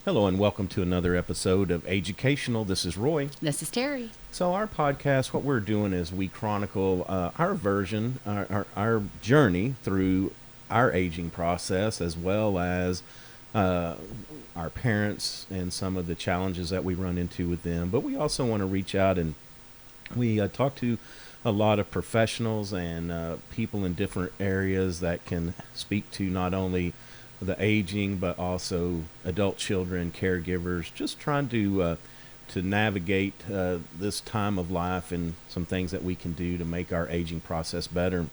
Hello and welcome to another episode of AGEUcational. This is Roy. This is Terry. So our podcast, what we're doing is we chronicle our version, our journey through our aging process, as well as uh, our parents and some of the challenges that we run into with them. But we also want to reach out and we talk to a lot of professionals and people in different areas that can speak to not only the aging but also adult children, caregivers, just trying to navigate this time of life and some things that we can do to make our aging process better.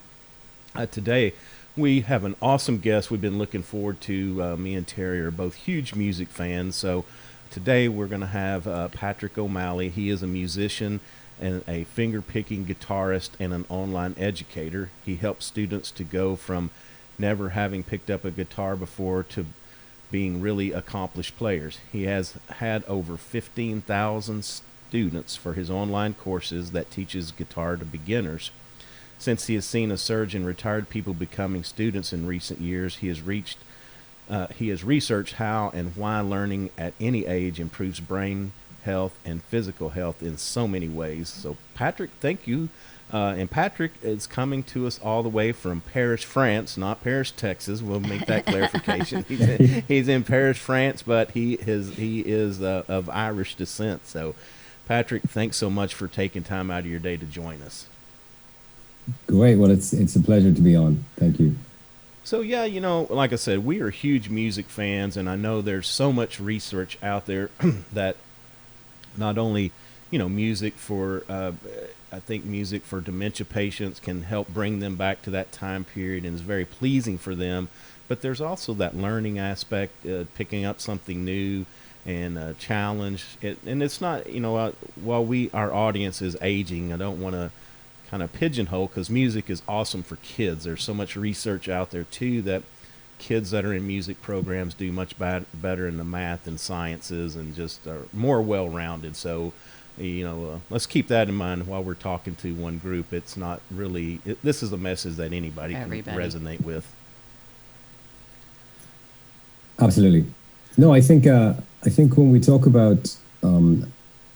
Today, we have an awesome guest we've been looking forward to. Me and Terry are both huge music fans. So today we're going to have Patrick O'Malley. He is a musician and a finger-picking guitarist and an online educator. He helps students to go from never having picked up a guitar before to being really accomplished players. He has had over 15,000 students for his online courses that teaches guitar to beginners. Since he has seen a surge in retired people becoming students in recent years, he has researched how and why learning at any age improves brain health and physical health in so many ways. So, Patrick, thank you. And Patrick is coming to us all the way from Paris, France, not Paris, Texas. We'll make that clarification. He's in Paris, France, but he is of Irish descent. So, Patrick, thanks so much for taking time out of your day to join us. Great. Well, it's a pleasure to be on. Thank you. So yeah, like I said, we are huge music fans, and I know there's so much research out there that not only, music for, I think music for dementia patients can help bring them back to that time period and is very pleasing for them. But there's also that learning aspect, picking up something new and challenge. And it's not, while our audience is aging, I don't want to kind of pigeonhole, because music is awesome for kids. There's so much research out there too that kids that are in music programs do much better in the math and sciences and just are more well-rounded. So, let's keep that in mind while we're talking to one group. It's not really, this is a message that anybody can resonate with. Absolutely. No, I think when we talk about the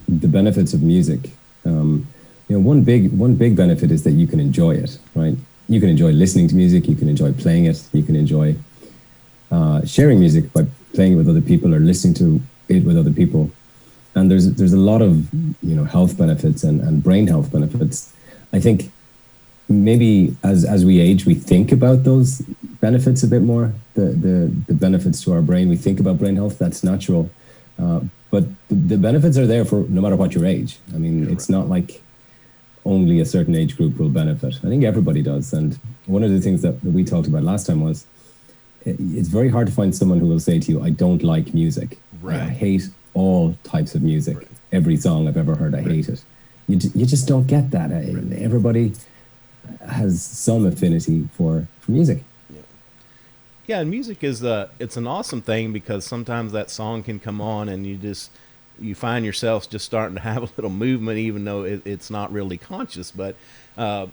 benefits of music, one big benefit is that you can enjoy it, right? You can enjoy listening to music, you can enjoy playing it, you can enjoy sharing music by playing it with other people or listening to it with other people. And there's a lot of health benefits and brain health benefits. I think maybe as we age, we think about those benefits a bit more. The benefits to our brain, we think about brain health. That's natural, but the benefits are there for no matter what your age. I mean, it's not like only a certain age group will benefit. I think everybody does. And one of the things that we talked about last time was it's very hard to find someone who will say to you, I don't like music. Right. I hate all types of music. Right. Every song I've ever heard, I hate it. You just don't get that. Right. Everybody has some affinity for music. Yeah, and music is it's an awesome thing, because sometimes that song can come on and you find yourself just starting to have a little movement, even though it's not really conscious. But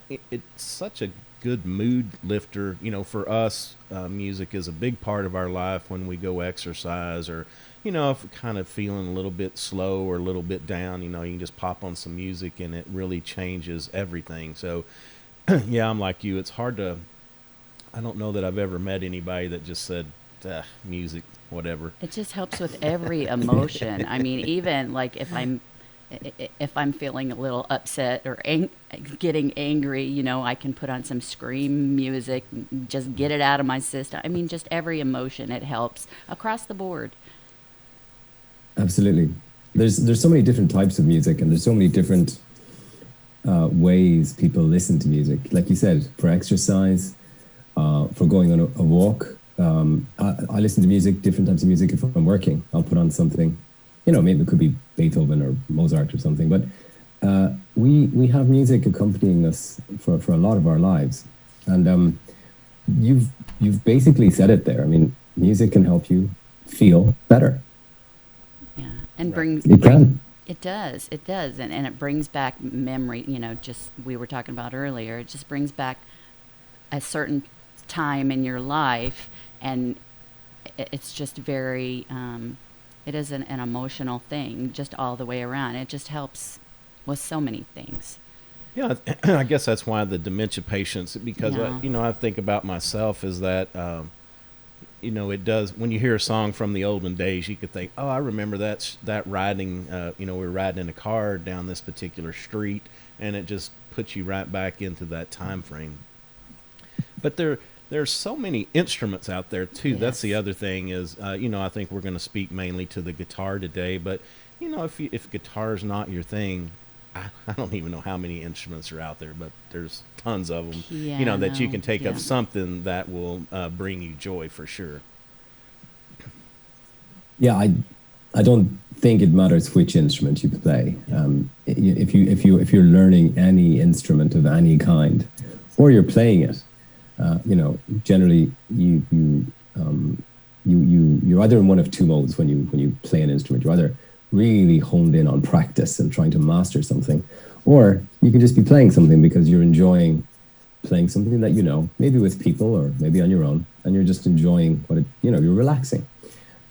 it's such a good mood lifter. For us, music is a big part of our life when we go exercise, or if we're kind of feeling a little bit slow or a little bit down, you can just pop on some music and it really changes everything. So yeah, I'm like you. It's hard to, I don't know that I've ever met anybody that just said, music, whatever. It just helps with every emotion. I mean, even like if I'm feeling a little upset or getting angry, I can put on some scream music, just get it out of my system. I mean, just every emotion, it helps across the board. Absolutely. There's so many different types of music, and there's so many different ways people listen to music. Like you said, for exercise, for going on a walk. I listen to music, different types of music. If I'm working, I'll put on something, maybe it could be Beethoven or Mozart or something, but we have music accompanying us for a lot of our lives. And you've basically said it there. I mean, music can help you feel better. Yeah, and brings it can. It does, and it brings back memory. Just we were talking about earlier. It just brings back a certain time in your life, and it's just very It is an emotional thing, just all the way around. It just helps with so many things. Yeah, I guess that's why the dementia patients, because Yeah. I think about myself is that it does. When you hear a song from the olden days, you could think, oh, I remember that riding. We were riding in a car down this particular street, and it just puts you right back into that time frame. But there's so many instruments out there too. That's the Yes. other thing is, I think we're going to speak mainly to the guitar today. But if guitar's not your thing, I don't even know how many instruments are out there, but there's tons of them. That you Piano, can take up yeah. something that will bring you joy for sure. Yeah, I don't think it matters which instrument you play. If you're learning any instrument of any kind, or you're playing it, generally you're either in one of two modes when you play an instrument. You're either really honed in on practice and trying to master something, or you can just be playing something because you're enjoying playing something that maybe with people or maybe on your own, and you're just enjoying you're relaxing.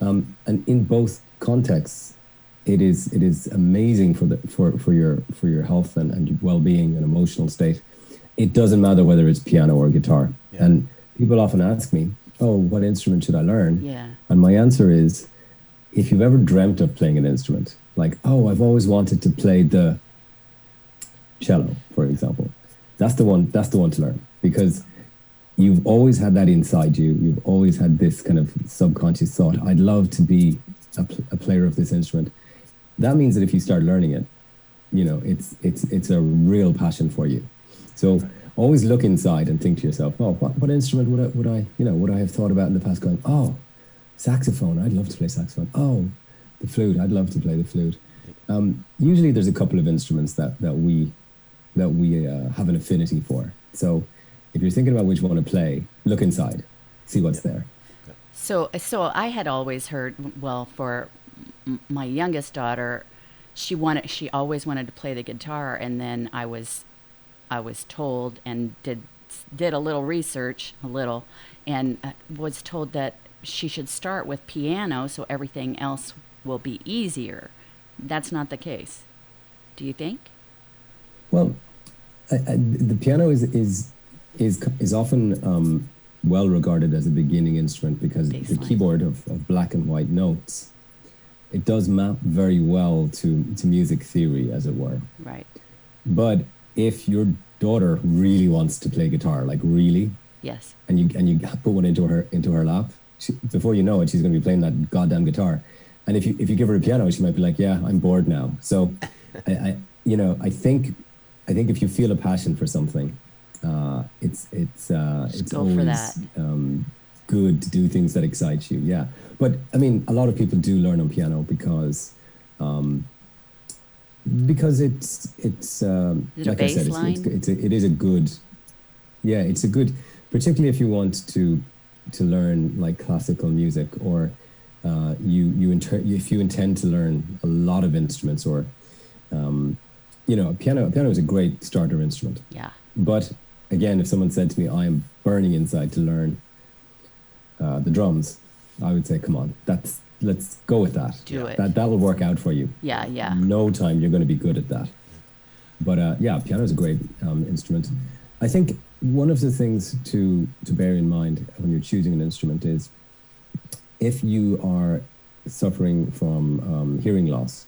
And in both contexts, it is amazing for your health and your well-being and emotional state. It doesn't matter whether it's piano or guitar. Yeah. And people often ask me, "Oh, what instrument should I learn?" Yeah. And my answer is, if you've ever dreamt of playing an instrument, like, "Oh, I've always wanted to play the cello," for example, that's the one to learn, because you've always had that inside you. You've always had this kind of subconscious thought, "I'd love to be a player of this instrument." That means that if you start learning it, it's a real passion for you. So always look inside and think to yourself, "Oh, what instrument would I have thought about in the past?" Going, "Oh, saxophone. I'd love to play saxophone. Oh, the flute. I'd love to play the flute." Usually, there's a couple of instruments that we have an affinity for. So if you're thinking about which one to play, look inside, see what's there. So I had always heard, well, for my youngest daughter, she always wanted to play the guitar, and then I was told and did a little research, and was told that she should start with piano so everything else will be easier. That's not the case. Do you think? Well, the piano is often well regarded as a beginning instrument because the Baseline. keyboard of black and white notes, it does map very well to music theory, as it were. Right. But if your daughter really wants to play guitar, like really, Yes. and you put one into her lap, before you know it, she's going to be playing that goddamn guitar. And if you give her a piano, she might be like, "Yeah, I'm bored now." So, I think if you feel a passion for something, it's Go always for that. Good to do things that excite you. Yeah, but I mean, a lot of people do learn on piano because it's Is it like a I said, baseline? it is a good. Yeah, it's a good, particularly if you want to learn like classical music, or if you intend to learn a lot of instruments, or a piano is a great starter instrument. Yeah. But again, if someone said to me, "I am burning inside to learn the drums," I would say, "Come on, let's go with that. Do it. That will work out for you. Yeah. Yeah. No time, you're going to be good at that." But piano is a great instrument. I think one of the things to bear in mind when you're choosing an instrument is, if you are suffering from hearing loss,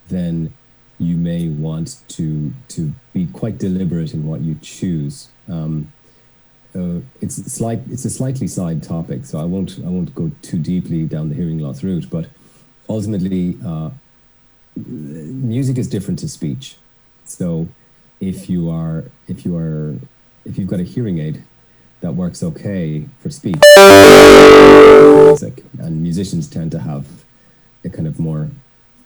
then you may want to be quite deliberate in what you choose. It's a slightly side topic, so I won't go too deeply down the hearing loss route. But ultimately, music is different to speech. So if you've got a hearing aid that works okay for speech, music, and musicians tend to have a kind of more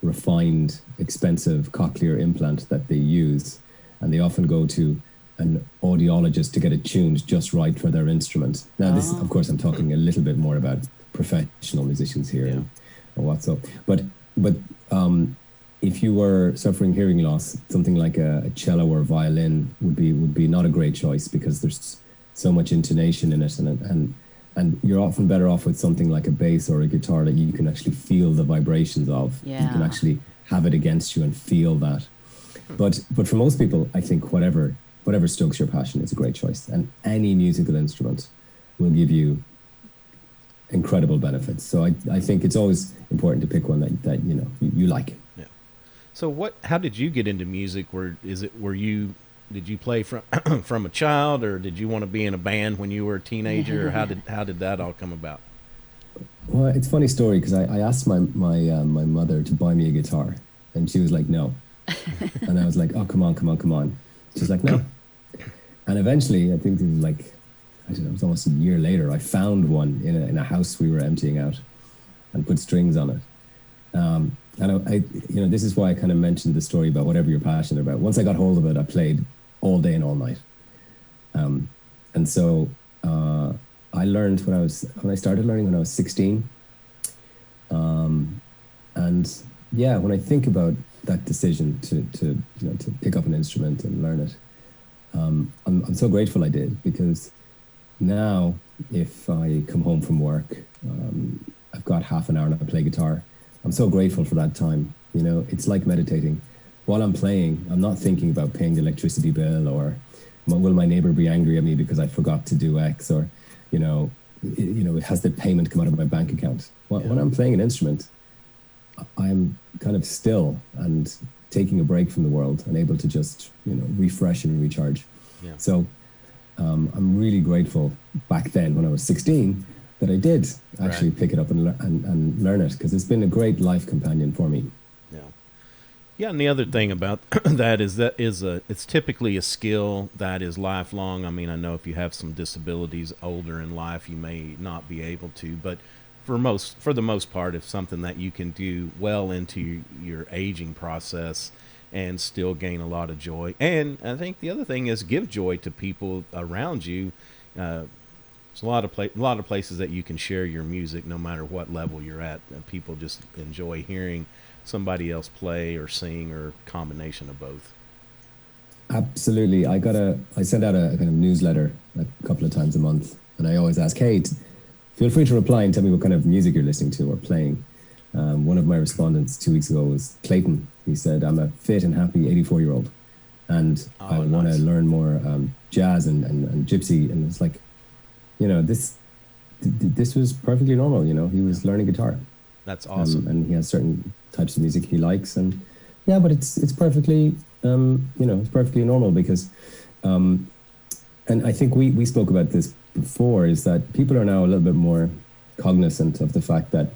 refined, expensive cochlear implant that they use, and they often go to an audiologist to get it tuned just right for their instrument. Now, this, of course, I'm talking a little bit more about professional musicians here, and what's up. But if you were suffering hearing loss, something like a cello or violin would be not a great choice, because there's so much intonation in it, and And you're often better off with something like a bass or a guitar that you can actually feel the vibrations of. Yeah. You can actually have it against you and feel that. But for most people, I think whatever stokes your passion is a great choice. And any musical instrument will give you incredible benefits. So I think it's always important to pick one that you like. Yeah. So how did you get into music? Did you play from a child, or did you want to be in a band when you were a teenager, or how did that all come about? Well, it's a funny story because I asked my mother to buy me a guitar, and she was like, no. And I was like, oh, come on. She's like, no. And eventually, I think it was like, I don't know, it was almost a year later, I found one in a house we were emptying out and put strings on it. And I this is why I kind of mentioned the story about whatever you're passionate about. Once I got hold of it, I played all day and all night. And so I learned when I started learning when I was 16. And yeah, when I think about that decision to pick up an instrument and learn it, I'm so grateful I did, because now if I come home from work, I've got half an hour and I play guitar. I'm so grateful for that time. It's like meditating. While I'm playing, I'm not thinking about paying the electricity bill, or will my neighbor be angry at me because I forgot to do X, or has the payment come out of my bank account. When I'm playing an instrument, I'm kind of still and taking a break from the world and able to just refresh and recharge. Yeah. So I'm really grateful back then when I was 16 that I did actually pick it up and learn it, because it's been a great life companion for me. Yeah, and the other thing about that is it's typically a skill that is lifelong. I mean, I know if you have some disabilities older in life, you may not be able to, but for the most part, it's something that you can do well into your aging process and still gain a lot of joy. And I think the other thing is give joy to people around you. There's a lot of places that you can share your music, no matter what level you're at. People just enjoy hearing somebody else play or sing, or combination of both. Absolutely. I send out a kind of newsletter a couple of times a month, and I always ask, hey, feel free to reply and tell me what kind of music you're listening to or playing. One of my respondents 2 weeks ago was Clayton. He said, I'm a fit and happy 84-year-old, and I want to learn more jazz and gypsy. And it's like, this was perfectly normal. He was learning guitar. That's awesome. And he has certain types of music he likes, and but it's perfectly it's perfectly normal, because and I think we spoke about this before, is that people are now a little bit more cognizant of the fact that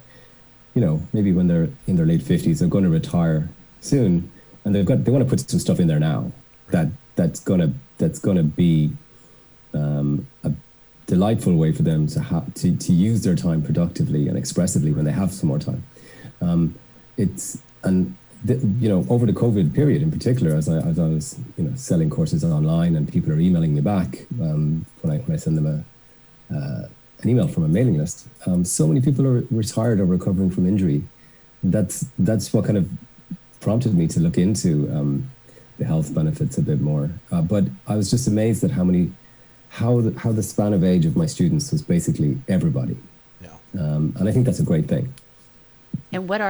maybe when they're in their late 50s, they're going to retire soon, and they want to put some stuff in there now that's gonna be a delightful way for them to use their time productively and expressively when they have some more time. Over the COVID period in particular, as I was selling courses online, and people are emailing me back when I send them an email from a mailing list. So many people are retired or recovering from injury. That's what kind of prompted me to look into the health benefits a bit more. But I was just amazed at how the span of age of my students was basically everybody. Yeah. And I think that's a great thing. And what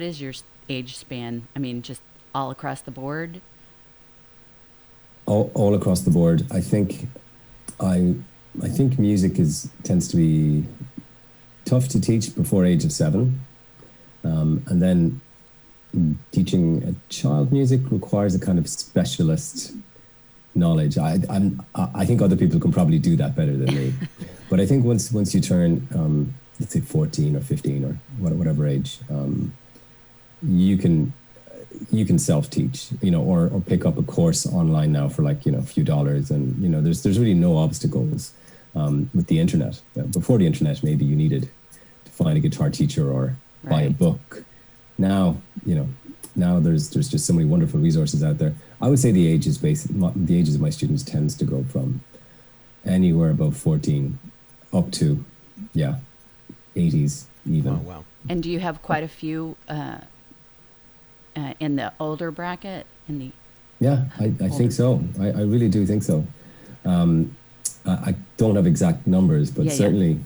is your age span? I mean, just all across the board? All across the board. I think music tends to be tough to teach before age of 7. And then teaching a child music requires a kind of specialist knowledge. I think other people can probably do that better than me. But I think once you turn, let's say 14 or 15 or whatever age, you can self-teach, or pick up a course online now for a few dollars. And, there's really no obstacles with the internet. Before the internet, maybe you needed to find a guitar teacher or buy a book. Now there's just so many wonderful resources out there. I would say the ages of my students tends to go from anywhere above 14 up to 80s even. Oh, wow. And do you have quite a few in the older bracket? I think so. I really do think so. I don't have exact numbers, but certainly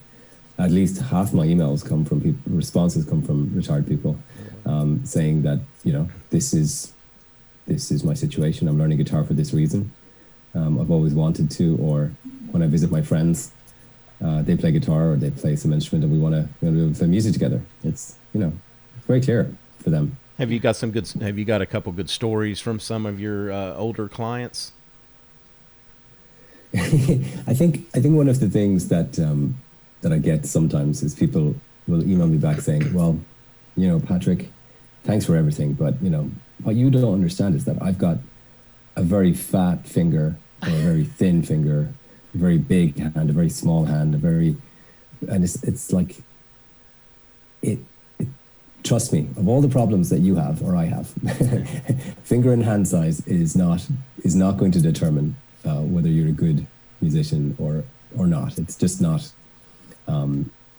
at least half my emails come from people, responses come from retired people, saying that, this is my situation. I'm learning guitar for this reason. I've always wanted to, or when I visit my friends, they play guitar or they play some instrument, and we want to play music together. It's very clear for them. Have you got a couple good stories from some of your older clients? I think one of the things that I get sometimes is people will email me back saying, well, Patrick, thanks for everything, but what you don't understand is that I've got a very fat finger or a very thin finger, a very big hand, a very small hand, and it's like it. Trust me, of all the problems that you have or I have, finger and hand size is not going to determine whether you're a good musician or not. It's just not.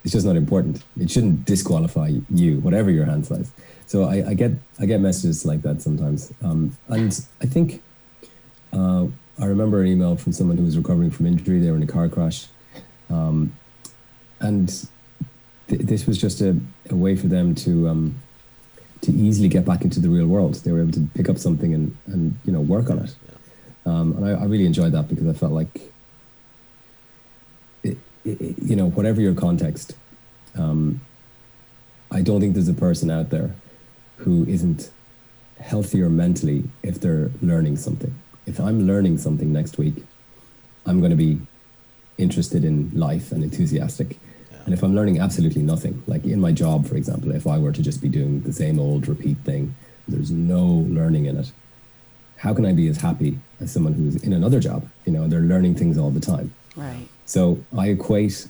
It's just not important. It shouldn't disqualify you, whatever your hand size. So I get messages like that sometimes, and I think I remember an email from someone who was recovering from injury. They were in a car crash, and this was just a way for them to easily get back into the real world. They were able to pick up something and work on it. And I really enjoyed that because I felt like, whatever your context, I don't think there's a person out there who isn't healthier mentally if they're learning something. If I'm learning something next week, I'm going to be interested in life and enthusiastic. And if I'm learning absolutely nothing, like in my job, for example, if I were to just be doing the same old repeat thing, there's no learning in it, how can I be as happy as someone who's in another job? They're learning things all the time. Right. So I equate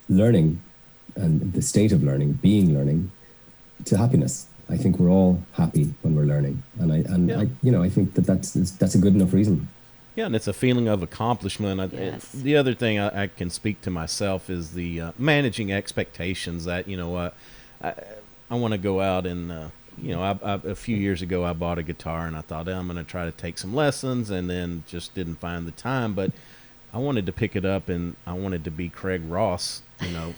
learning and the state of learning, being learning, to happiness. I think we're all happy when we're learning. I think that's a good enough reason. Yeah, and it's a feeling of accomplishment. Yes. The other thing I can speak to myself is the managing expectations. That I want to go out and a few years ago I bought a guitar and I thought I'm going to try to take some lessons, and then just didn't find the time. But I wanted to pick it up, and I wanted to be Craig Ross,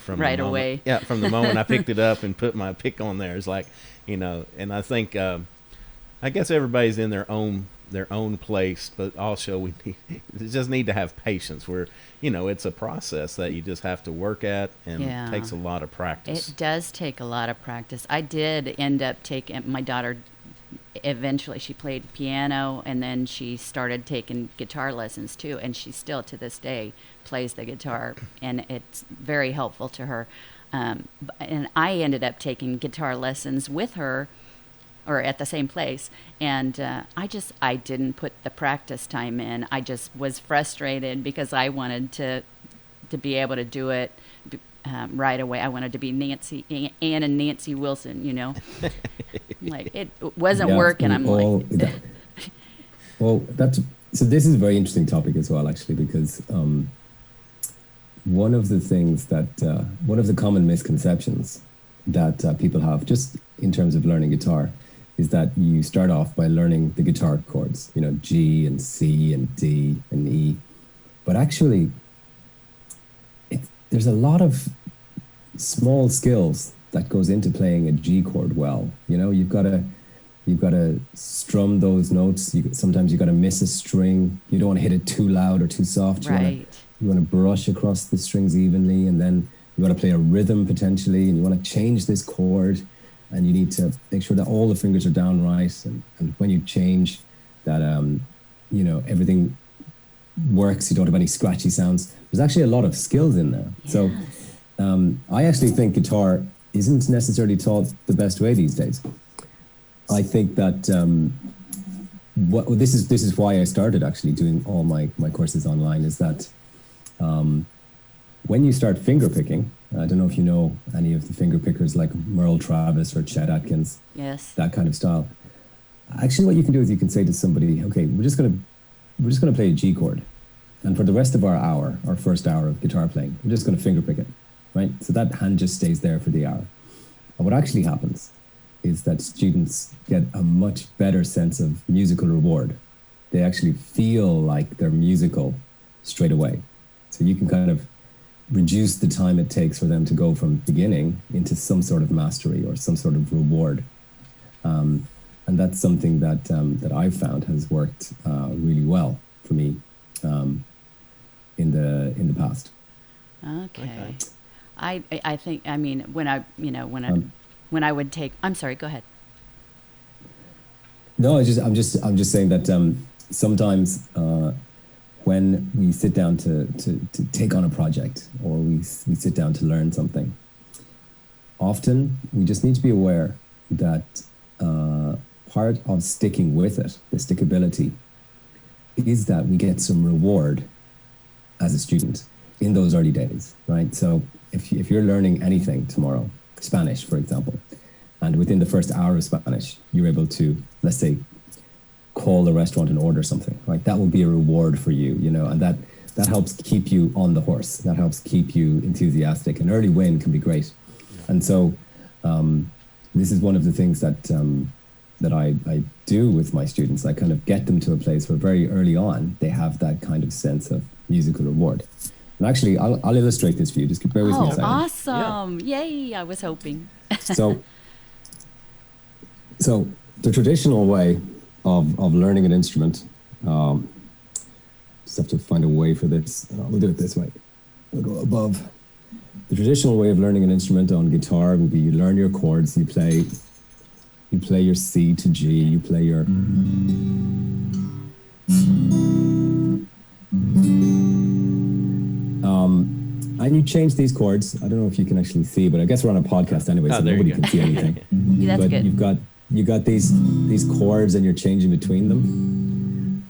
from right away. Yeah, from the moment I picked it up and put my pick on there. It's like, and I think I guess everybody's in their own place, but also we just need to have patience where, it's a process that you just have to work at, and it takes a lot of practice. It does take a lot of practice. I did end up taking, my daughter, eventually she played piano, and then she started taking guitar lessons too, and she still to this day plays the guitar, and it's very helpful to her. And I ended up taking guitar lessons with her, or at the same place, and I didn't put the practice time in. I just was frustrated because I wanted to be able to do it right away. I wanted to be Ann and Nancy Wilson, like it wasn't working. I'm like, well, so this is a very interesting topic as well, actually, because one of the things that one of the common misconceptions that people have just in terms of learning guitar is that you start off by learning the guitar chords, G and C and D and E. But actually, there's a lot of small skills that goes into playing a G chord well. You've got to strum those notes. Sometimes you've got to miss a string. You don't want to hit it too loud or too soft. Right. You want to brush across the strings evenly, and then you want to play a rhythm potentially, and you want to change this chord. And you need to make sure that all the fingers are down right, and when you change, that everything works. You don't have any scratchy sounds. There's actually a lot of skills in there. Yes. So I actually think guitar isn't necessarily taught the best way these days. I think that this is why I started actually doing all my courses online, is that when you start finger picking, I don't know if you know any of the finger pickers like Merle Travis or Chet Atkins. Yes. That kind of style. Actually, what you can do is you can say to somebody, okay, we're just gonna play a G chord, and for the rest of our first hour of guitar playing, we're just gonna finger pick it, right? So that hand just stays there for the hour. And what actually happens is that students get a much better sense of musical reward. They actually feel like they're musical straight away. So you can kind of reduce the time it takes for them to go from beginning into some sort of mastery or some sort of reward. And that's something that that I've found has worked really well for me in the past. Okay. I think, I mean, when I would take, I'm sorry, go ahead. No, I'm just saying that sometimes when we sit down to take on a project, or we sit down to learn something, often we just need to be aware that part of sticking with it, the stickability, is that we get some reward as a student in those early days, right? So if you're learning anything tomorrow, Spanish, for example, and within the first hour of Spanish, you're able to, let's say, call the restaurant and order something, right? That would be a reward for you, you know, and that helps keep you on the horse. That helps keep you enthusiastic. An early win can be great. And so this is one of the things that that I do with my students. I kind of get them to a place where very early on, they have that kind of sense of musical reward. And actually, I'll illustrate this for you. Just bear with me a second. Awesome. Yeah. Yay, I was hoping. So the traditional way of learning an instrument, just have to find a way for this. We'll do it this way. We'll go above. The traditional way of learning an instrument on guitar would be you learn your chords, you play your C to G, you play your... and you change these chords. I don't know if you can actually see, but I guess we're on a podcast anyway, so nobody can see anything. Yeah, that's but good. you got these chords, and you're changing between them.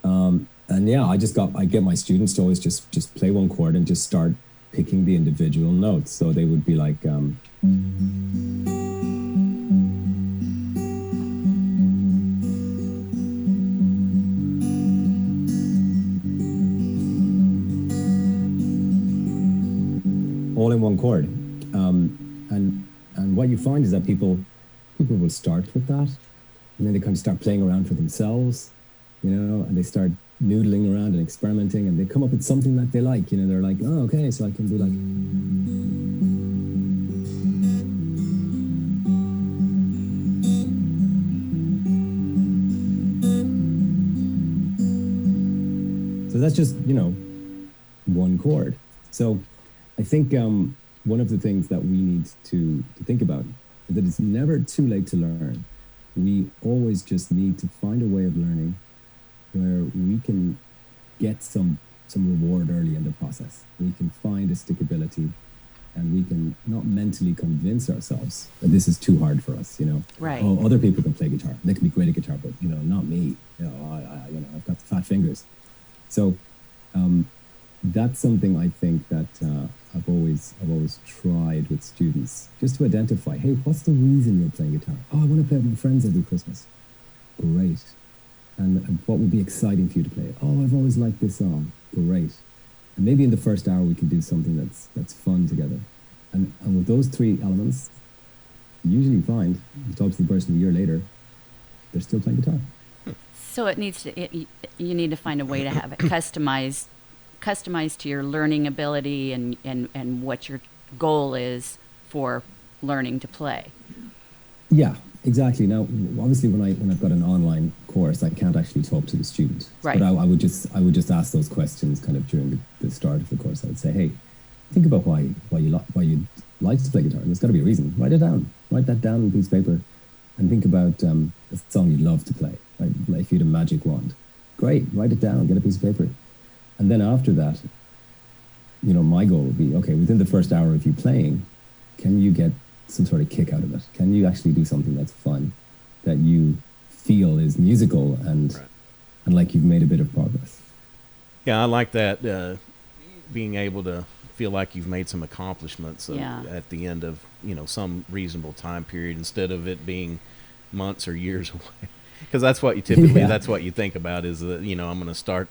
And yeah, I get my students to always just play one chord and just start picking the individual notes. So they would be like, all in one chord. And what you find is that people will start with that, and then they kind of start playing around for themselves, you know, and they start noodling around and experimenting, and they come up with something that they like, you know. They're like, oh, okay, so I can do like... So that's just, you know, one chord. So I think one of the things that we need to think about is that it's never too late to learn. We always just need to find a way of learning where we can get some reward early in the process. We can find a stickability, and we can not mentally convince ourselves that this is too hard for us, you know. Right. Oh, other people can play guitar. They can be great at guitar, but, you know, not me. You know, I've got the fat fingers. So that's something I think that I've always tried with students, just to identify, hey, what's the reason you're playing guitar? Oh, I want to play with my friends every Christmas. Great. And what would be exciting for you to play? Oh, I've always liked this song. Great. And maybe in the first hour we can do something that's fun together. And with those three elements, you usually find, you talk to the person a year later, they're still playing guitar. So you need to find a way to have it customized to your learning ability and what your goal is for learning to play. Yeah, exactly. Now, obviously, when I've got an online course, I can't actually talk to the student. Right. But I would just ask those questions kind of during the start of the course. I would say, hey, think about why you like to play guitar. There's got to be a reason. Write it down. Write that down on a piece of paper, and think about a song you'd love to play. Like if you had a magic wand, great. Write it down. Get a piece of paper. And then after that, you know, my goal would be, okay, within the first hour of you playing, can you get some sort of kick out of it? Can you actually do something that's fun, that you feel is musical and like you've made a bit of progress? Yeah, I like that, being able to feel like you've made some accomplishments at the end of, you know, some reasonable time period, instead of it being months or years away. Because that's what you typically, that's what you think about, is that, you know, I'm going to start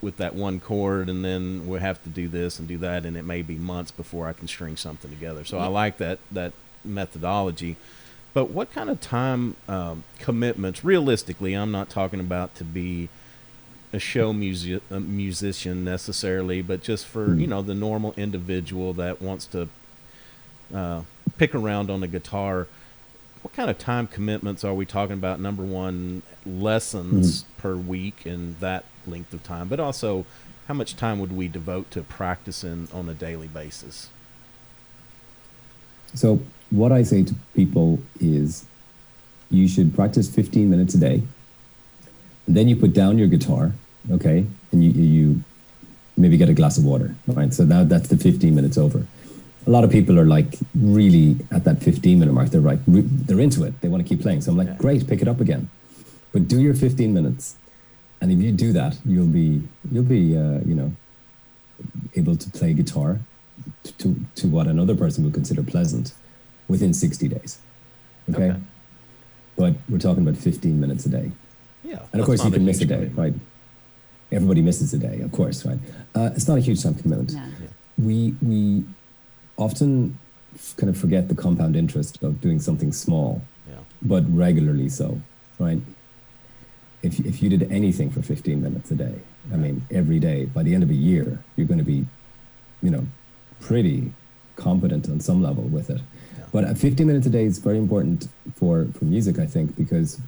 with that one chord, and then we'll have to do this and do that, and it may be months before I can string something together. So I like that methodology. But what kind of time commitments, realistically, I'm not talking about to be a show musician necessarily, but just for the normal individual that wants to pick around on a guitar. What kind of time commitments are we talking about? Number one, lessons per week and that length of time, but also how much time would we devote to practicing on a daily basis? So what I say to people is you should practice 15 minutes a day. And then you put down your guitar, okay, and you maybe get a glass of water, right? So now that's the 15 minutes over. A lot of people are like really at that 15-minute mark. They're into it. They want to keep playing. So I'm like, great, pick it up again. But do your 15 minutes. And if you do that, you'll be able to play guitar to what another person would consider pleasant within 60 days. Okay? But we're talking about 15 minutes a day. Yeah. And of course you can miss a day, right? Everybody misses a day, of course, right? It's not a huge time commitment. No. Yeah. We often kind of forget the compound interest of doing something small, but regularly so, right? If you did anything for 15 minutes a day, I mean, every day, by the end of a year, you're going to be, pretty competent on some level with it. Yeah. But 15 minutes a day is very important for music, I think, because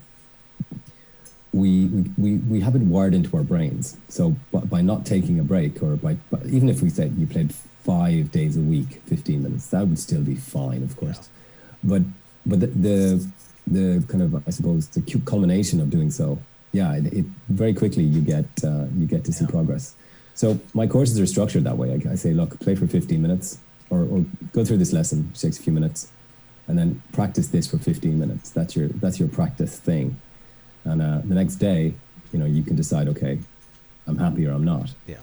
we have it wired into our brains. So by not taking a break, or by even if we said you played 5 days a week, 15 minutes, that would still be fine, of course. Yeah. But the kind of, I suppose, the culmination of doing so, it very quickly you get to see progress. So my courses are structured that way. I say, look, play for 15 minutes, or go through this lesson, which takes a few minutes, and then practice this for 15 minutes. That's your practice thing. And the next day, you can decide, okay, I'm happy or I'm not. Yeah.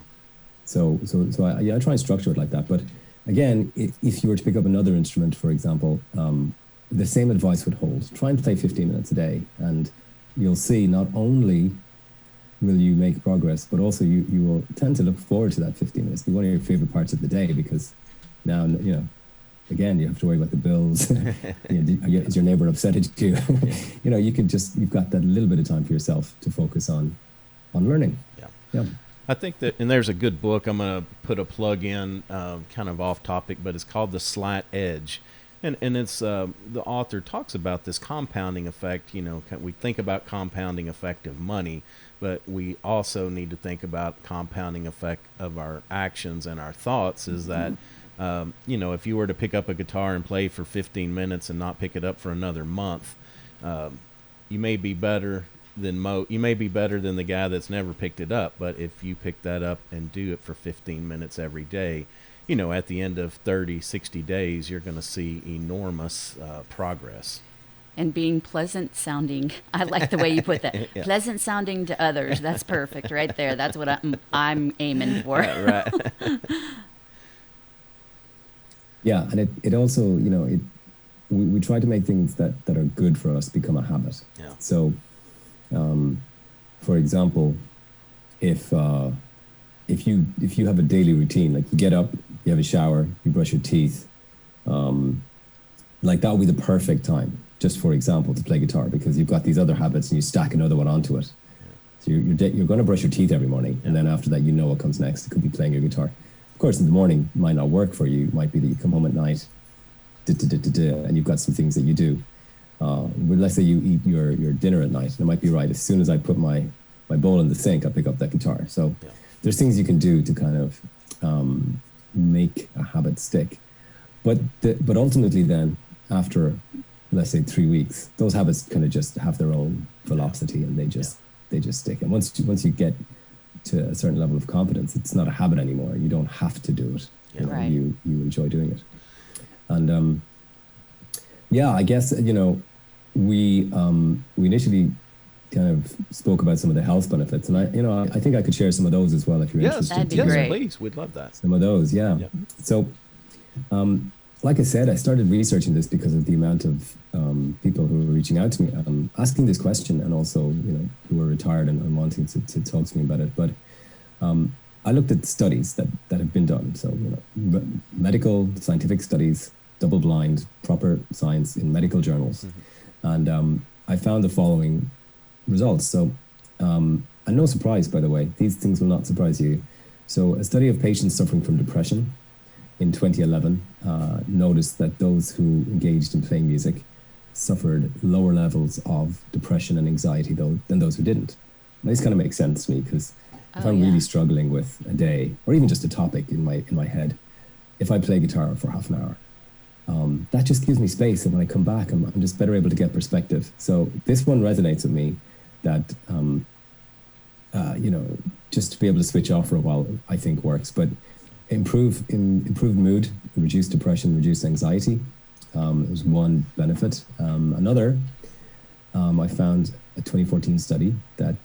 So I try and structure it like that. But again, if you were to pick up another instrument, for example, the same advice would hold. Try and play 15 minutes a day, and you'll see not only will you make progress, but also you will tend to look forward to that 15 minutes. It'll be one of your favorite parts of the day, because now, again, you have to worry about the bills. Is your neighbor upset at you? You've got that little bit of time for yourself to focus on learning. Yeah. I think that, and there's a good book, I'm going to put a plug in, kind of off topic, but it's called The Slant Edge. And it's, the author talks about this compounding effect. We think about compounding effect of money, but we also need to think about compounding effect of our actions and our thoughts, is that, if you were to pick up a guitar and play for 15 minutes and not pick it up for another month, you may be better than the guy that's never picked it up. But if you pick that up and do it for 15 minutes every day, at the end of 30, 60 days, you're going to see enormous progress. And being pleasant sounding. I like the way you put that. Yeah. Pleasant sounding to others. That's perfect right there. That's what I'm aiming for. Right. Yeah, and it also, we try to make things that are good for us become a habit. Yeah. So, for example, if you have a daily routine, like you get up, you have a shower, you brush your teeth, like that would be the perfect time, just for example, to play guitar, because you've got these other habits and you stack another one onto it. So you're going to brush your teeth every morning, and then after that, what comes next. It could be playing your guitar. Of course, in the morning might not work for you. It might be that you come home at night, and you've got some things that you do. But let's say you eat your dinner at night, and it might be right. As soon as I put my bowl in the sink, I pick up that guitar. So there's things you can do to kind of make a habit stick. But ultimately then, after, let's say 3 weeks, those habits kind of just have their own velocity, and they just stick. And once you get to a certain level of competence, it's not a habit anymore. You don't have to do it. Right. You enjoy doing it. And I guess we initially kind of spoke about some of the health benefits, and I think I could share some of those as well if you're interested. That'd be great. Please, we'd love that. Some of those, yeah. So, like I said, I started researching this because of the amount of people who were reaching out to me, asking this question, and also who were retired and wanting to talk to me about it. But I looked at studies that have been done. So medical scientific studies, double-blind, proper science in medical journals, and I found the following results. So and no surprise, by the way, these things will not surprise you. So a study of patients suffering from depression in 2011 noticed that those who engaged in playing music suffered lower levels of depression and anxiety than those who didn't. And this kind of makes sense to me, because if I'm really struggling with a day, or even just a topic in my head, if I play guitar for half an hour, that just gives me space, and when I come back, I'm just better able to get perspective. So this one resonates with me, that just to be able to switch off for a while, I think works. But improved mood, reduce depression, reduce anxiety is one benefit. Another, I found a 2014 study that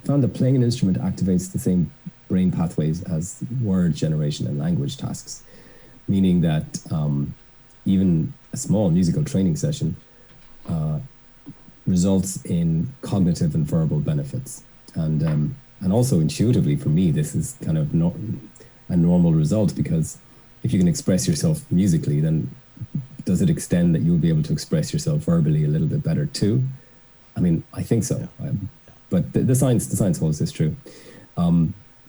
found that playing an instrument activates the same brain pathways as word generation and language tasks, meaning that even a small musical training session results in cognitive and verbal benefits. And also intuitively, for me, this is kind of not a normal result, because if you can express yourself musically, then does it extend that you'll be able to express yourself verbally a little bit better too? I mean, I think so. But the science holds this true.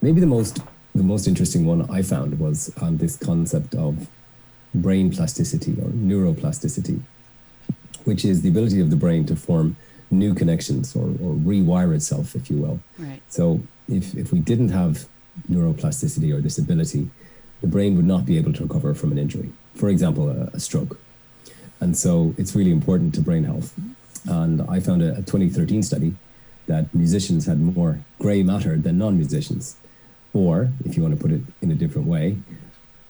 Maybe the most interesting one I found was this concept of brain plasticity, or neuroplasticity, which is the ability of the brain to form new connections, or rewire itself, if you will. Right. So if we didn't have neuroplasticity, or this ability, the brain would not be able to recover from an injury. For example, a stroke. And so it's really important to brain health. And I found a 2013 study that musicians had more gray matter than non-musicians. Or, if you want to put it in a different way,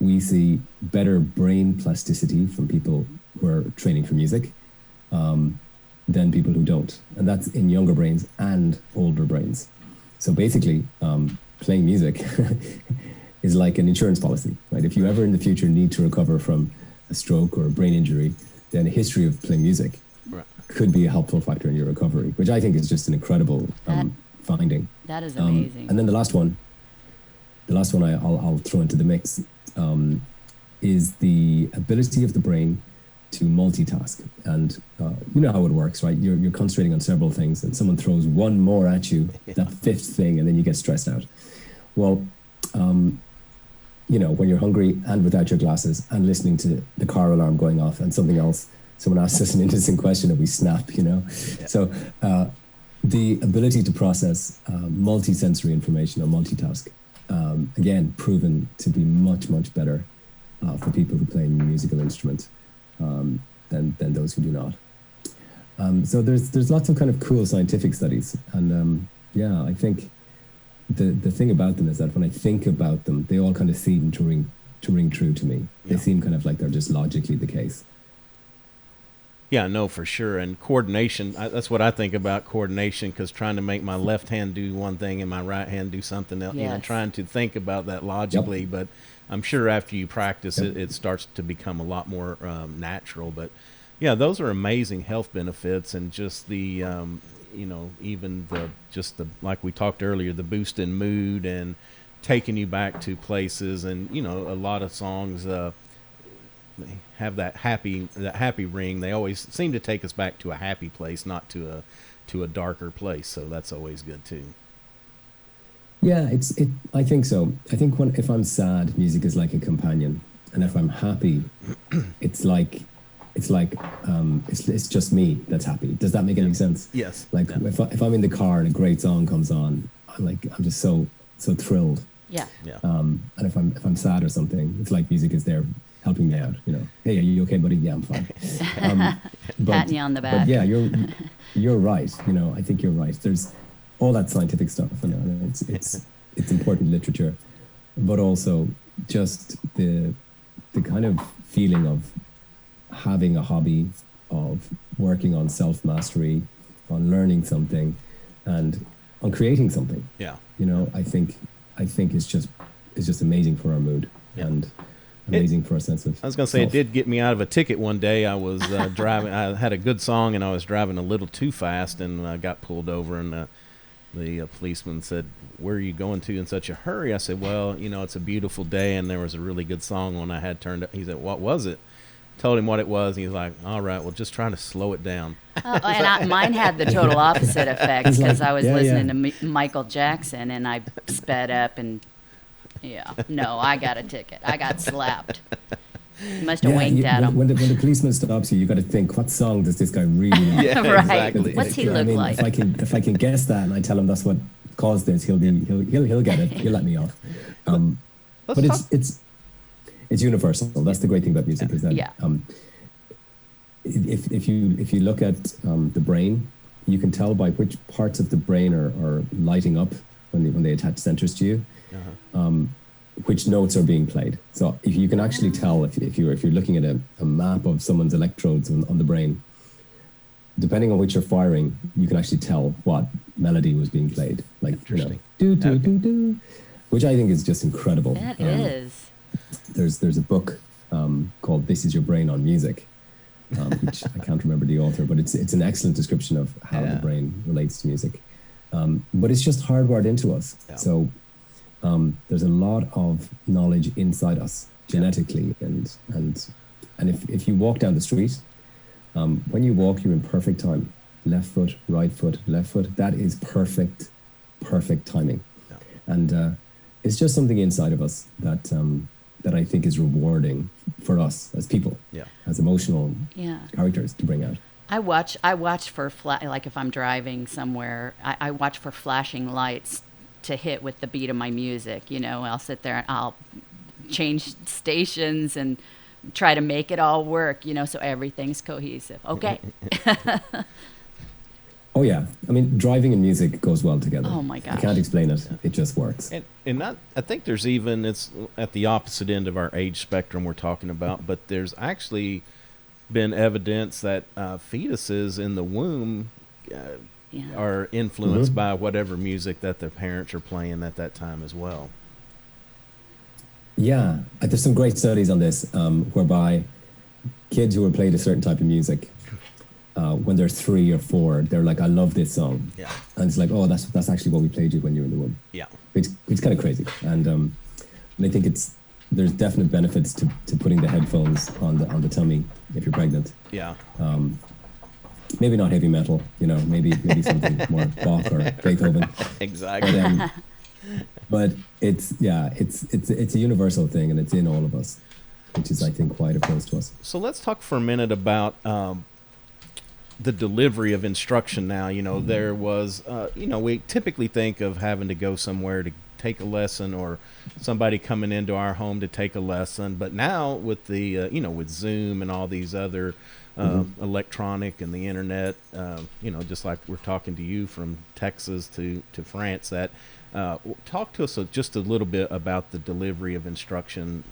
we see better brain plasticity from people who are training for music than people who don't. And that's in younger brains and older brains. So basically, playing music is like an insurance policy, right? If you ever in the future need to recover from a stroke or a brain injury, then a history of playing music could be a helpful factor in your recovery, which I think is just an incredible finding. That is amazing. And then the last one I'll throw into the mix is the ability of the brain to multitask. And you know how it works, right? You're concentrating on several things, and someone throws one more at you, that fifth thing, and then you get stressed out. Well, when you're hungry and without your glasses and listening to the car alarm going off and something else, someone asks us an interesting question and we snap, So the ability to process multi-sensory information, or multitask, again, proven to be much, much better for people who play a musical instrument than those who do not. So there's lots of kind of cool scientific studies. And I think the thing about them is that when I think about them, they all kind of seem to ring true to me. They seem kind of like they're just logically the case. Yeah, no, for sure. And coordination, that's what I think about coordination, because trying to make my left hand do one thing and my right hand do something else, trying to think about that logically. But I'm sure after you practice it starts to become a lot more natural. But yeah, those are amazing health benefits, and just the, even the like we talked earlier, the boost in mood and taking you back to places. And, a lot of songs, they have that happy ring. They always seem to take us back to a happy place, not to a darker place. So that's always good too. Yeah, I think so. I think if I'm sad, music is like a companion, and if I'm happy, it's just me that's happy. Does that make any sense? Yes. Like if I'm in the car and a great song comes on, I'm just so thrilled. Yeah. And if I'm sad or something, it's like music is there helping me out. Hey, are you okay, buddy? Yeah, I'm fine. Patting you on the back. But yeah, you're right. I think you're right. There's all that scientific stuff. It's important literature, but also just the kind of feeling of having a hobby, of working on self-mastery, on learning something, and on creating something. Yeah. I think it's just amazing for our mood and amazing for a sense of I was going to say, it did get me out of a ticket one day. I was driving. I had a good song, and I was driving a little too fast, and I got pulled over, and the policeman said, "Where are you going to in such a hurry?" I said, "Well, it's a beautiful day, and there was a really good song on I had turned up." He said, "What was it?" told him what it was. And he's like, all right, well, just try to slow it down. And mine had the total opposite effect because I was Yeah, listening to Michael Jackson and I sped up and no, I got a ticket. I got slapped. Must have winked at him. When the policeman stops you, you got to think, what song does this guy really like? Yeah, Right. exactly. What's he look like? If I can guess that and I tell him that's what caused this, he'll get it. He'll let me off. But it's universal. That's the great thing about music is that if you look at the brain, you can tell by which parts of the brain are lighting up when they attach centers to you. Which notes are being played. So if you can actually tell if you're looking at a map of someone's electrodes on the brain, depending on which you're firing, you can actually tell what melody was being played. Like do do do do, which I think is just incredible. That is. There's a book called "This Is Your Brain on Music," which I can't remember the author, but it's an excellent description of how the brain relates to music. But it's just hardwired into us. Yeah. So there's a lot of knowledge inside us genetically, and if you walk down the street, when you walk, you're in perfect time. Left foot, right foot, left foot. That is perfect timing. Yeah. And it's just something inside of us that I think is rewarding for us as people, as emotional characters to bring out. I watch for like if I'm driving somewhere, I watch for flashing lights to hit with the beat of my music. I'll sit there and I'll change stations and try to make it all work, so everything's cohesive. Okay. Oh yeah, I mean, driving and music goes well together. Oh my gosh, I can't explain it. It just works. And I think there's even, it's at the opposite end of our age spectrum we're talking about, but there's actually been evidence that fetuses in the womb are influenced by whatever music that their parents are playing at that time as well. Yeah, there's some great studies on this, whereby kids who are played a certain type of music, when they're 3 or 4, they're like, I love this song. Yeah. And it's like, oh, that's actually what we played you when you were in the womb. Yeah. It's kind of crazy. And I think there's definite benefits to putting the headphones on the tummy if you're pregnant. Yeah. Maybe not heavy metal, maybe something more Bach or Beethoven. Exactly. But it's a universal thing, and it's in all of us, which is, I think, quite opposed to us. So let's talk for a minute about the delivery of instruction now. There was, we typically think of having to go somewhere to take a lesson, or somebody coming into our home to take a lesson. But now with the, with Zoom and all these other electronic and the internet, just like we're talking to you from Texas to France, that talk to us just a little bit about the delivery of instruction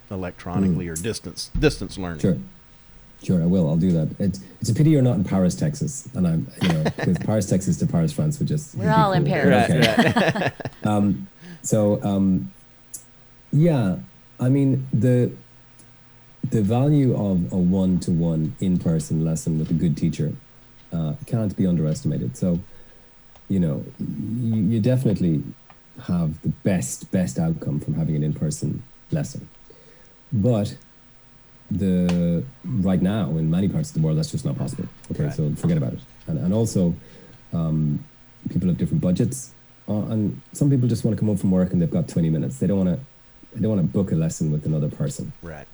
electronically or distance learning. Sure, I will. I'll do that. It's a pity you're not in Paris, Texas, and I'm, because Paris, Texas to Paris, France would just. We're all in Paris. Okay. Yeah. I mean, the value of a one-to-one in-person lesson with a good teacher can't be underestimated. So, you definitely have the best outcome from having an in-person lesson, but right now in many parts of the world that's just not possible. Okay, right. So forget about it. And also people have different budgets, and some people just want to come home from work and they've got 20 minutes. They don't want to book a lesson with another person. Right.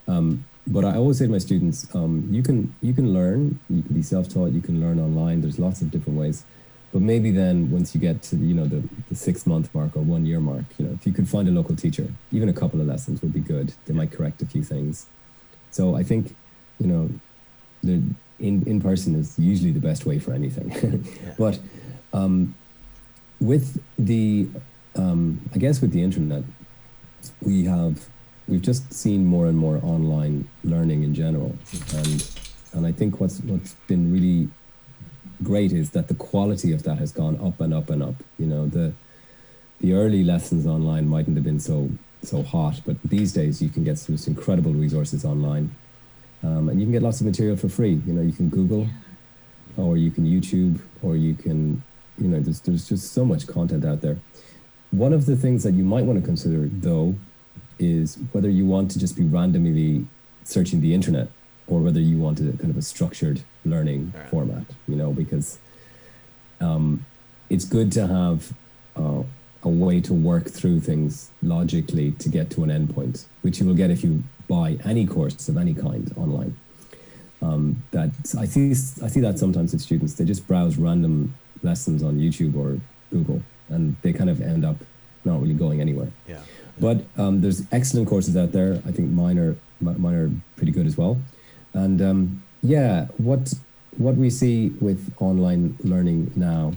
But I always say to my students, you can learn, you can be self-taught, you can learn online. There's lots of different ways. But maybe then once you get to the 6-month mark or 1 year mark, if you could find a local teacher, even a couple of lessons would be good. They might correct a few things. So I think, the in person is usually the best way for anything. But with the, I guess with the internet, we've just seen more and more online learning in general. And I think what's been really great is that the quality of that has gone up and up and up. The early lessons online mightn't have been so hot, but these days you can get some incredible resources online, and you can get lots of material for free. You can Google, or you can YouTube, or you can, there's just so much content out there. One of the things that you might want to consider, though, is whether you want to just be randomly searching the internet, or whether you want a kind of a structured learning format, because it's good to have a way to work through things logically to get to an endpoint, which you will get if you buy any course of any kind online. That I see that sometimes with students, they just browse random lessons on YouTube or Google, and they kind of end up not really going anywhere. Yeah. But there's excellent courses out there. I think mine are pretty good as well. And what we see with online learning now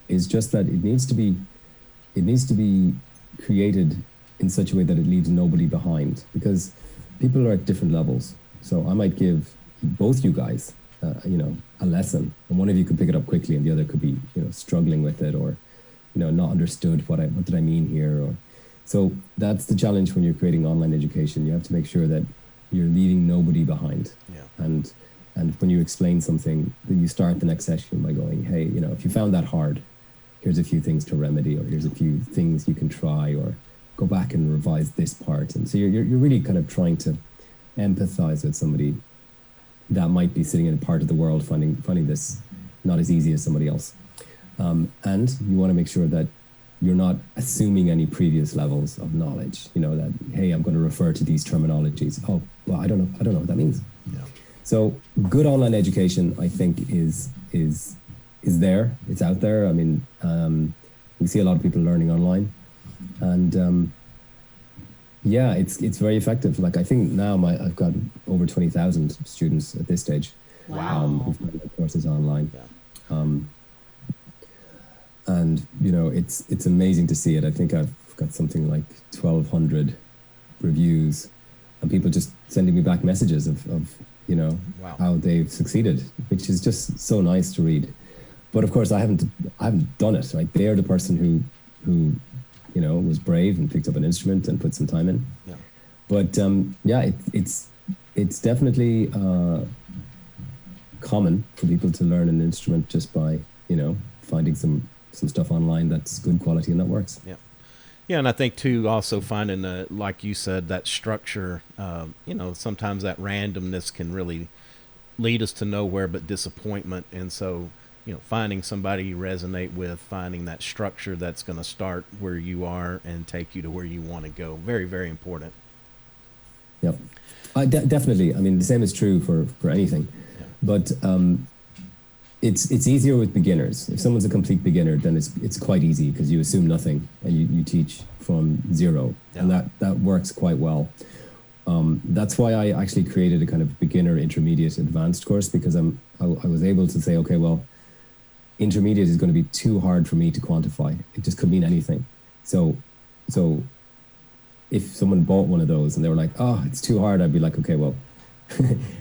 is just that it needs to be created in such a way that it leaves nobody behind, because people are at different levels. So I might give both you guys, a lesson, and one of you could pick it up quickly, and the other could be, struggling with it, or, not understood what did I mean here, or so that's the challenge when you're creating online education. You have to make sure that you're leaving nobody behind. Yeah. And when you explain something, that you start the next session by going, hey, if you found that hard, here's a few things to remedy, or here's a few things you can try, or go back and revise this part. And so you're really kind of trying to empathize with somebody that might be sitting in a part of the world finding this not as easy as somebody else. And you want to make sure that you're not assuming any previous levels of knowledge, that, hey, I'm going to refer to these terminologies. Oh, well, I don't know what that means. Yeah. So good online education, I think, is there. It's out there. I mean, we see a lot of people learning online, and it's very effective. Like, I think now I've got over 20,000 students at this stage. Wow. Who've done their courses online. Yeah. And it's amazing to see it. I think I've got something like 1,200 reviews, and people just sending me back messages of Wow. how they've succeeded, which is just so nice to read. But of course, I haven't done it. Right, they're the person who was brave and picked up an instrument and put some time in. Yeah. But it's definitely common for people to learn an instrument just by finding some stuff online that's good quality and that works. Yeah. Yeah, and I think too, also finding like you said, that structure. Sometimes that randomness can really lead us to nowhere but disappointment, and so finding somebody you resonate with, finding that structure that's going to start where you are and take you to where you want to go. Very, very important. Yep, definitely. I mean, the same is true for anything, but it's easier with beginners. If someone's a complete beginner, then it's quite easy because you assume nothing and you teach from zero, and that works quite well. That's why I actually created a kind of beginner, intermediate, advanced course, because I was able to say, okay, well, intermediate is going to be too hard for me to quantify. It just could mean anything. So if someone bought one of those and they were like, oh, it's too hard, I'd be like, okay, well,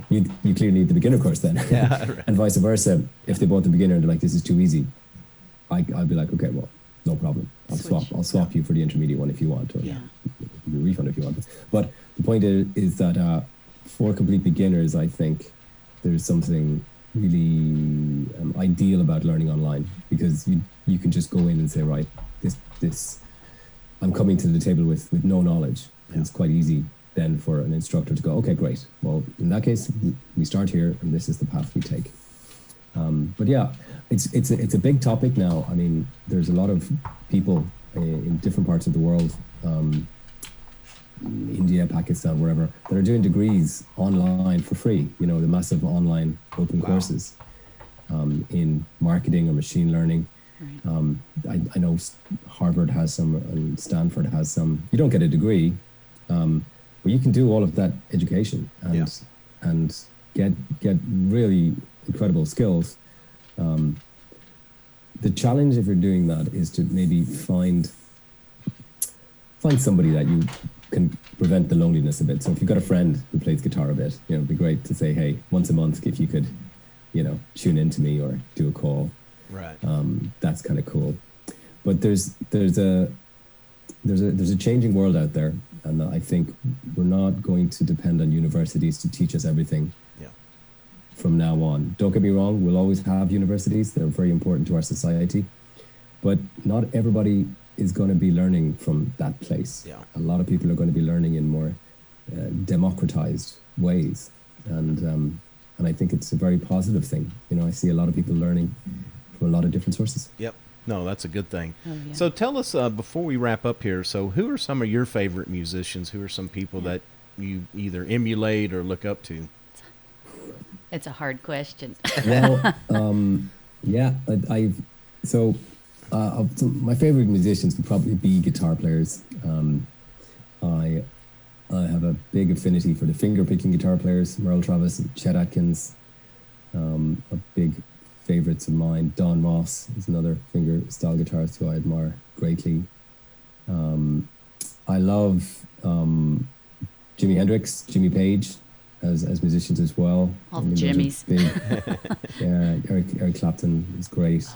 you clearly need the beginner course then. Yeah, right. And vice versa. If they bought the beginner and they're like, this is too easy, I'd be like, okay, well, no problem. I'll swap you for the intermediate one if you want, or give you a refund if you want. But the point is that for complete beginners, I think there's something really ideal about learning online, because you can just go in and say, right, this I'm coming to the table with no knowledge. And it's quite easy then for an instructor to go, okay, great. Well, in that case, we start here, and this is the path we take. But yeah, it's a big topic now. I mean, there's a lot of people in different parts of the world, India, Pakistan, wherever, that are doing degrees online for free. The massive online open courses in marketing or machine learning. Right. I know Harvard has some and Stanford has some. You don't get a degree, but you can do all of that education and get really incredible skills. The challenge, if you're doing that, is to maybe find somebody that you can prevent the loneliness a bit. So if you've got a friend who plays guitar a bit, it'd be great to say, hey, once a month, if you could, tune in to me or do a call. Right. That's kind of cool. But there's a changing world out there, and I think we're not going to depend on universities to teach us everything from now on. Don't get me wrong, we'll always have universities. They're very important to our society, but not everybody is going to be learning from that place. A lot of people are going to be learning in more democratized ways, and I think it's a very positive thing. You know, I see a lot of people learning from a lot of different sources. Yep. No, that's a good thing. Oh, yeah. So tell us, before we wrap up here, so who are some of your favorite musicians? Who are some people that you either emulate or look up to? It's a hard question. Well, yeah, so my favorite musicians would probably be guitar players. I have a big affinity for the finger-picking guitar players, Merle Travis and Chet Atkins. A big favorites of mine. Don Ross is another finger-style guitarist who I admire greatly. I love Jimi Hendrix, Jimmy Page as musicians as well. All the Jimmys. Yeah, Eric Clapton is great.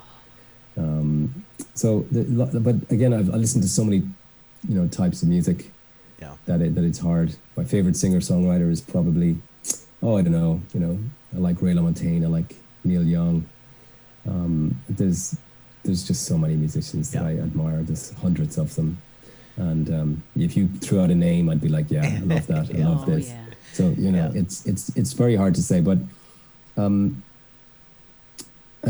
But again, I listen to so many, types of music. Yeah. That it's hard. My favorite singer-songwriter is probably, I don't know, I like Ray LaMontagne, I like Neil Young. There's just so many musicians that I admire. There's hundreds of them. And if you threw out a name, I'd be like, yeah, I love that, I love this. Yeah. So, it's very hard to say, but and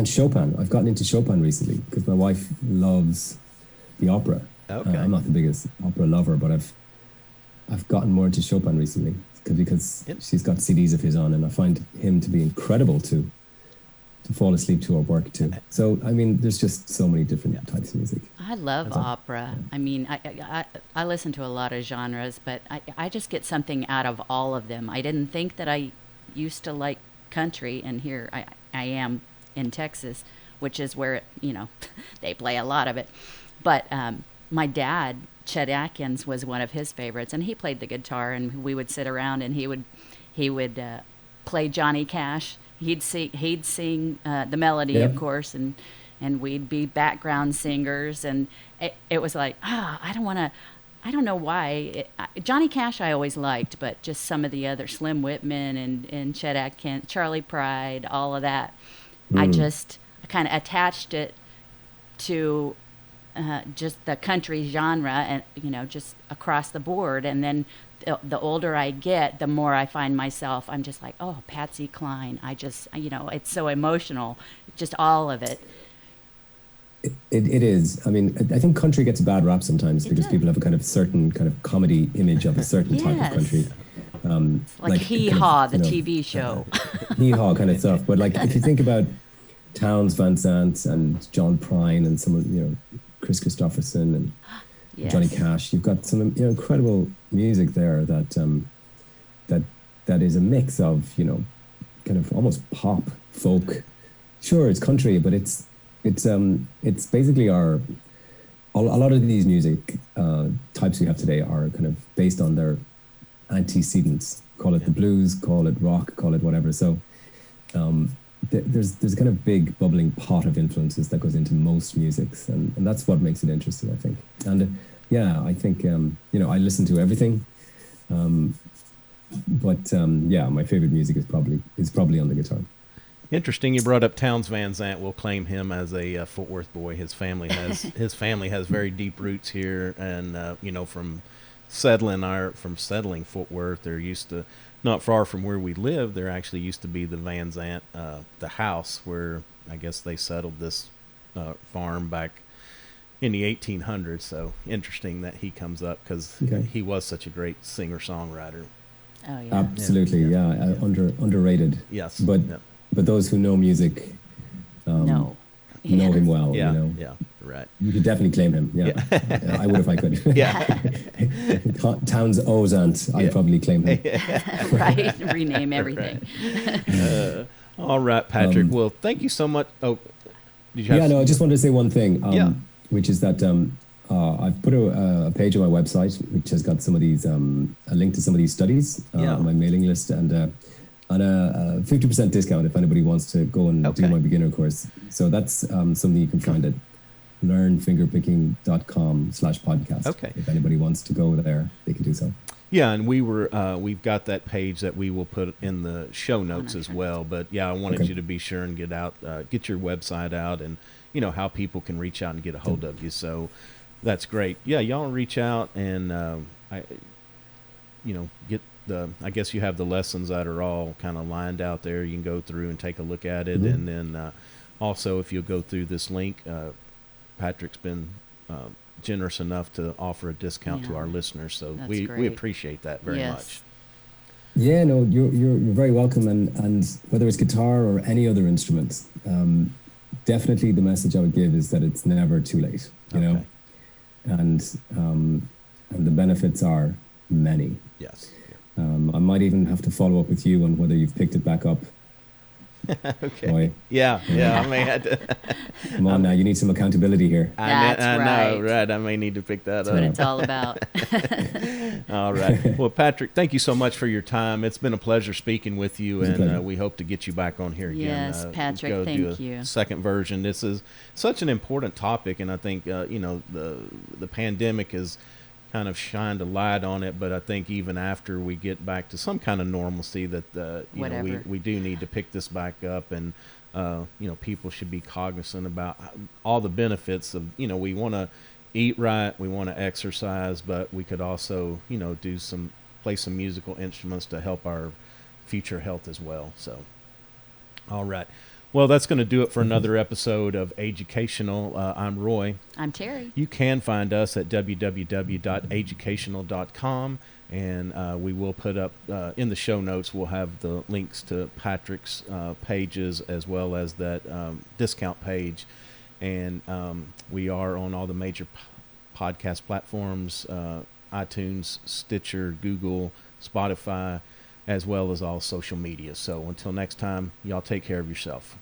Chopin, I've gotten into Chopin recently because my wife loves the opera. Okay. I'm not the biggest opera lover, but I've gotten more into Chopin recently because she's got CDs of his on, and I find him to be incredible to fall asleep to or work to. So, I mean, there's just so many different types of music. I love opera. I mean, I listen to a lot of genres, but I just get something out of all of them. I didn't think that I used to like country, and here I am in Texas, which is where, they play a lot of it. But my dad, Chet Atkins, was one of his favorites, and he played the guitar, and we would sit around, and he would play Johnny Cash. He'd sing the melody, of course, and we'd be background singers, and it was like, I don't know why. Johnny Cash I always liked, but just some of the other, Slim Whitman and Chet Atkins, Charlie Pride, all of that, I kind of attached it to just the country genre, and just across the board. And then the older I get, the more I find myself, I'm just like, oh, Patsy Cline. I just, it's so emotional, just all of it. It is. I mean, I think country gets a bad rap sometimes because people have a kind of certain kind of comedy image of a certain type of country. Like Hee Haw, the TV show. Hee Haw kind of stuff. But if you think about Townes Van Zandt and John Prine and some of, Chris Christopherson and Johnny Cash, you've got some incredible music there that is a mix of kind of almost pop, folk. Sure, it's country, but it's basically a lot of these music types we have today are kind of based on their antecedents. Call it the blues, call it rock, call it whatever. So there's a kind of big bubbling pot of influences that goes into most musics, and that's what makes it interesting, I think. And I think I listen to everything, but my favorite music is probably on the guitar. Interesting. You brought up Townes Van Zandt. We'll claim him as a Fort Worth boy. His family has very deep roots here, and from settling Fort Worth, there used to, not far from where we live, there actually used to be the Van Zandt, the house where I guess they settled this farm back in the 1800s. So interesting that he comes up because he was such a great singer-songwriter. Oh yeah, absolutely, underrated. Yes, but those who know music know him well. Right. You could definitely claim him. Yeah, I would if I could. Yeah. Townes Ozant, I'd probably claim him. Right, rename everything. All right, Patrick. Well, thank you so much. Oh, did you have I just wanted to say one thing. Which is that I've put a page on my website which has got some of these, a link to some of these studies on my mailing list, and a 50% discount if anybody wants to go and do my beginner course. So that's something you can find at learnfingerpicking.com/podcast. Okay. If anybody wants to go there, they can do so. Yeah, and we've got that page that we will put in the show notes as well. But I wanted you to be sure and get your website out, and how people can reach out and get a hold of you. So that's great. Yeah, y'all reach out and I guess you have the lessons that are all kind of lined out there. You can go through and take a look at it, Mm-hmm. and then also if you'll go through this link, Patrick's been generous enough to offer a discount to Yeah. our listeners, so That's we great. appreciate that very Yes. much. Yeah, no, you're very welcome, and whether it's guitar or any other instrument, definitely the message I would give is that it's never too late. You know, and the benefits are many. Yes. I might even have to follow up with you on whether you've picked it back up. Okay. Boy, Yeah. I may have to. come on now, you need some accountability here. That's I know, right. right? I may need to pick that That's up. what it's all about. All right. Well, Patrick, thank you so much for your time. It's been a pleasure speaking with you, It's a and pleasure. we hope to get you back on here again. Yes, Patrick, go do thank a you. Second version. This is such an important topic, and I think the pandemic has kind of shined a light on it. But I think even after we get back to some kind of normalcy, that Whatever. we do need to pick this back up, and people should be cognizant about all the benefits of we want to eat right, we want to exercise, but we could also play some musical instruments to help our future health as well. So, all right. Well, that's going to do it for another episode of AGEUcational. I'm Roy. I'm Terry. You can find us at www.educational.com, and we will put up in the show notes, we'll have the links to Patrick's pages as well as that discount page. And we are on all the major podcast platforms, iTunes, Stitcher, Google, Spotify, as well as all social media. So until next time, y'all take care of yourself.